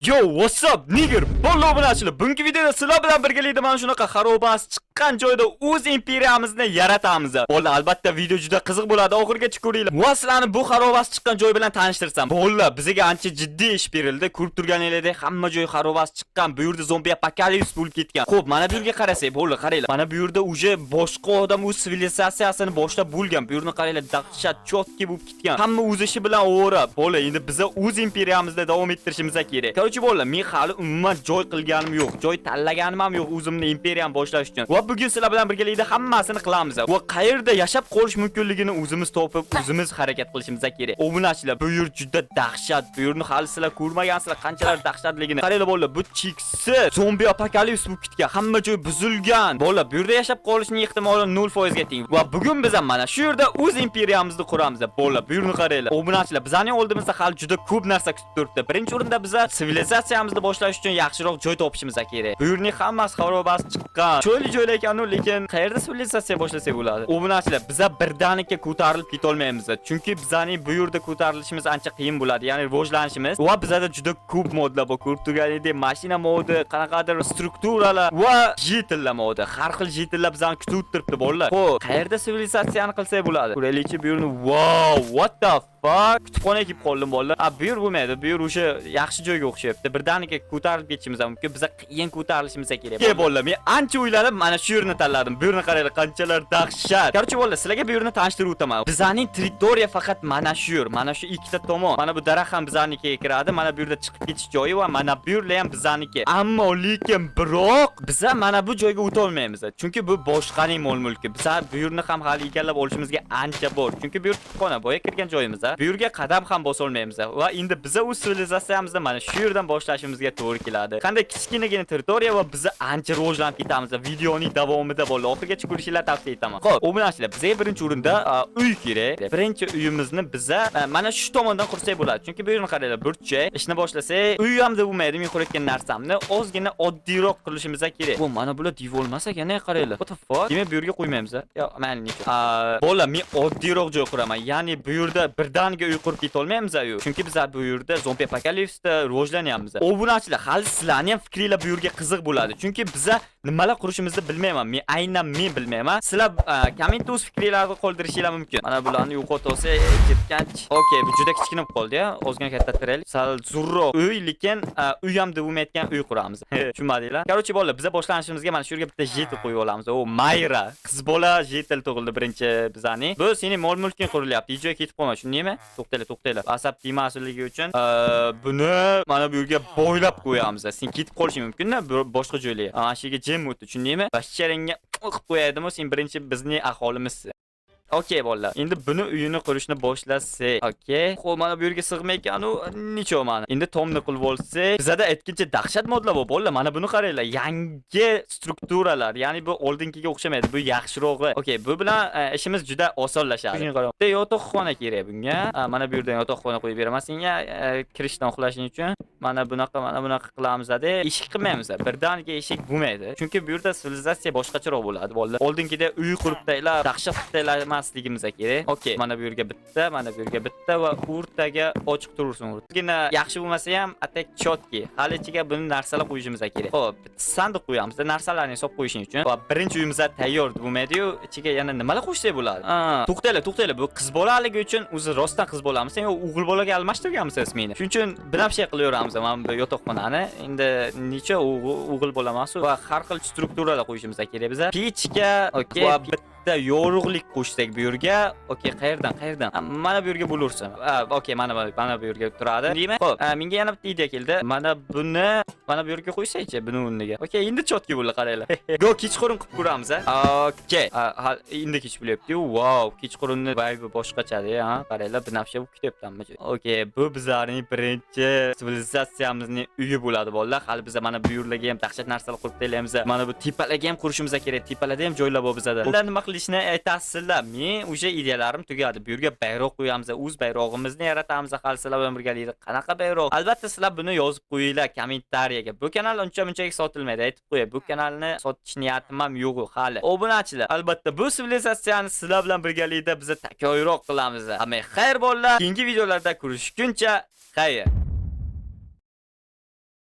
Yo, what's up, nigger? Bo'ldi obunachilar. Bugungi videoda sizlar bilan birgalikda mana shunaqa xarobas chiqqan joyda o'z imperiyamizni yaratamiz. Bo'ldi, albatta video juda qiziq bo'ladi. Oxirigacha ko'ringlar. Va sizlarni bu xarobas chiqqan joy bilan tanishtirsam. Bo'ldi, bizga ancha jiddiy ish berildi. Ko'rib turganingizdek, hamma joy xarobas chiqqan. Bu yerda zombi apokalips bo'lib ketgan. Xo'p, mana bu yerga qarasak, bo'ldi, qaranglar. Mana bu yerda uje boshqa odam o'z sivilizatsiyasini boshlab bo'lgan. Bu yerni qaranglar, dahshat, chotki bo'lib ketgan. Hamma o'z ishi bilan o'rab. Bo'ldi, endi biz o'z imperiyamizda davom ettirishimiz kerak. Bo'ldi, men hali umuman joy qilganim yo'q, joy tanlaganim ham yo'q o'zimni imperiyam boshlash uchun. Va bugun sizlar bilan birgalikda hammasini qilamiz. Va qayerda yashab qolish mumkinligini o'zimiz topib, o'zimiz harakat qilishimiz kerak. Obunachilar, bu yer juda dahshat. Bu yerni hali sizlar ko'rmagansizlar, qanchalar dahshatligini. Qaranglar, bo'ldi, bu cheksiz zombi apokalips bo'lib ketgan. Hamma joy buzilgan. Bo'ldi, bu yerda yashab qolishning ehtimoli 0% ga teng. Va bugun biz ham mana shu yerda o'z imperiyamizni quramiz. Bo'ldi, bu yerni qaranglar. Obunachilar, bizning oldimizda hali juda ko'p narsa kutib turibdi. Birinchi o'rinda biz sivilizatsiyamizni boshlash uchun yaxshiroq joy topishimiz kerak. Bu yerning hammasi xarobas chiqqan. Cho'li joylar ekan-u, lekin qayerda sivilizatsiya boshlasak bo'ladi? Obunachilar, biz birdaniga ko'tarilib keta olmaymiz. Chunki bizning bu yerda ko'tarilishimiz ancha qiyin bo'ladi, ya'ni rivojlanishimiz. Va bizda juda ko'p modlar bor. Ko'rib turganingdek, mashina modi, qanaqadir strukturalar va jetillar modi. Har xil jetillar bizani kutib turibdi, bolalar. Xo'p, qayerda sivilizatsiyani qilsak bo'ladi? Ko'raylikchi bu yerni. Wow, what the fuck? Kutubxonaga kelib qoldim, bolalar. Bu yer bo'lmaydi. Bu yer o'sha yaxshi joyga o'xshayapti. Birdaniga ko'tarib ketishimiz mumkin. Biz qiyin ko'tarilishimiz kerak. Ke bolalar, men ancha o'ylanib mana shu yerni tanladim. Bu yerni qaranglar, qanchalar dahshat. Qarchi bolalar, sizlarga bu yerni tanishtirib o'taman. Bizning territoriya faqat mana shu yer, mana shu ikkita tomon. Mana bu daraxt ham bizanikiga kiradi. Mana bu yerda chiqib ketish joyi va mana bu yerlar ham bizaniki. Ammo lekin biroq biz mana bu joyga o'ta olmaymiz. Chunki bu boshqaning mol-mulki. Biz bu yerni ham hali egallab olishimizga ancha bor. Chunki bu yer kutubxona, boya kirgan joyimiz. Bu yerga qadam ham bosa olmaymiz. Va endi biz o'z sivilizatsiyamizni mana shu yerdan boshlashimizga to'g'ri keladi. Qanday kichkinagina territoriya va biz ancha rivojlanib ketamiz. Videoning davomida bo'ldi. Oxirigacha ko'rishinglarni tavsiya etaman. Xo'p, obunachilar, bizga birinchi o'rinda uy kerak. Birinchi uyimizni biz mana shu tomondan qursak bo'ladi. Chunki bu yerni qaranglar, burchak. Ishni boshlasak, uy ham deb bo'lmaydi. Men qurayotgan narsamni ozgina oddiyroq qilishimiz kerak. Bu mana bular devor emas ekan, qaranglar. What the fuck? Demak, bu yerga qo'ymaymiz. Yo, mayli nechun. Bo'la, men oddiyroq joy quraman. Ya'ni bu yerda birdaniga uy qurib keta olmaymiz-ku. Chunki biz bu yerda zombi apokalipsda rivojlanyapmiz. Obunachilar, hali sizlarning ham fikringlar bu yerga qiziq bo'ladi. Chunki biz nimalar qurishimizni bilmayman. Men aynan bilmayman. Sizlar kommentda o'z fikringlarni qoldirishinglar mumkin. Mana bularni yo'qotib olsa ketganch. Okay, bu juda kichkina bo'lib qoldi-ya. Ozgina kattatiraylik. Sal zo'rroq uy, lekin uy ham deb bo'lmayotgan uy quramiz. Tushunmadinglar? Qarchi bolalar, biz boshlanishimizga mana shu yerga bitta jetel qo'yib olamiz. O, Mayra, qiz bola jetel tug'ildi birinchi bizning. Bu sening mol-mulking qurilyapti. Joyga ketib qolma, tushundingmi? To'xtanglar. Asab tiymasligi uchun buni mana bu yerga boylab qo'yamiz. Sen ketib qolishing mumkin-da boshqa joylarga. Ana shu yerga jim o'tdi, tushundingmi? Bashcharingga qilib qo'yadimi, sen birinchi bizning aholimizsiz. Okay, bolalar. Endi buni uyini qurishni boshlasak. Okay. Xo'p, mana bu yerga sig'maykan-u, necha mana. Endi tomni qilib olsak, bizda aytgancha dahshat modlar bor, bolalar. Mana buni qaranglar, yangi strukturalar, ya'ni bu oldingiga o'xshamaydi, bu yaxshirog'i. Okay, bu bilan ishimiz juda osonlashadi. Bitta yotoqxona kerak bunga. Mana bu yerdan yotoqxona qo'yib beraman senga, kirishdan uxlashing uchun. Mana bunaqa qilamiz-da. Eshik qilmaymiz. Birdaniga eshik bo'lmaydi. Chunki bu yerda sivilizatsiya boshqacharoq bo'ladi, bolalar. Oldingida uy qurib taylar, dahshat taylar ligimiz kerak. Okay, mana bu yerga bitta, mana bu yerga bitta va o'rtaga ochiq tursin. O'rtagina yaxshi bo'lmasa ham atak chotki. Hali ichiga buni narsalar qo'yishimiz kerak. Xo'p, bitta sandiq qo'yamiz, narsalarni hisob qo'yishing uchun. Va birinchi uyimiz tayyor bo'lmaydi-yu, ichiga yana nimalar qo'shsak bo'ladi? To'xtanglar. Bu qiz bolaligi uchun o'zi rostdan qiz bolamisiz yo o'g'il bolaga almashtirganmisiz meni? Shuning uchun binafsha qilaveramiz mana bu yotoqxonani. Endi necha o'g'il bola emas va har xil strukturalar qo'yishimiz kerak biz. Pechka, okay, bitta yorug'lik qo'shsak bu yerga. Okay, qayerdan? Mana bu yerga bo'lursin. Okay, mana bu yerga turadi. Deymi? Xo'p, menga yana bitta ideya keldi. Mana buni mana bu yerga qo'ysaychi, buni o'rniga. Okay, endi chotki bo'ldi, qaranglar. Go, kechqurun qilib ko'ramiz, ha. Okay, endi kech bo'lyapti. Wow, kechqurunni vibe boshqachada, ha. Qaranglar, binafsha bo'lib ketyaptimi? Okay, bu bizlarning birinchi sivilizatsiyamizning uyi bo'ladi, bolalar. Hali biz mana bu yerlarga ham dahshat narsalar qurib taylaymiz. Mana bu tepalarga ham qurishimiz kerak. Tepalarda ham joylar bor bizda. Ular nima qilishni aytasizlar? Men o'sha ideyalarim tugadi. Bu yerga bayroq qo'yamiz, o'z bayrog'imizni yaratamiz. Hali sizlar bilan birgalikda qanaqa bayroq? Albatta sizlar buni yozib qo'yinglar kommentariyaga. Bu kanal uncha-munchalik sotilmaydi, aytib qo'yay. Bu kanalni sotish niyatim ham yo'q hali. Obunachilar, albatta bu sivilizatsiyani sizlar bilan birgalikda biz takoyroq qilamiz. Hamma xayr bolalar. Keyingi videolarda ko'rishguncha xayr.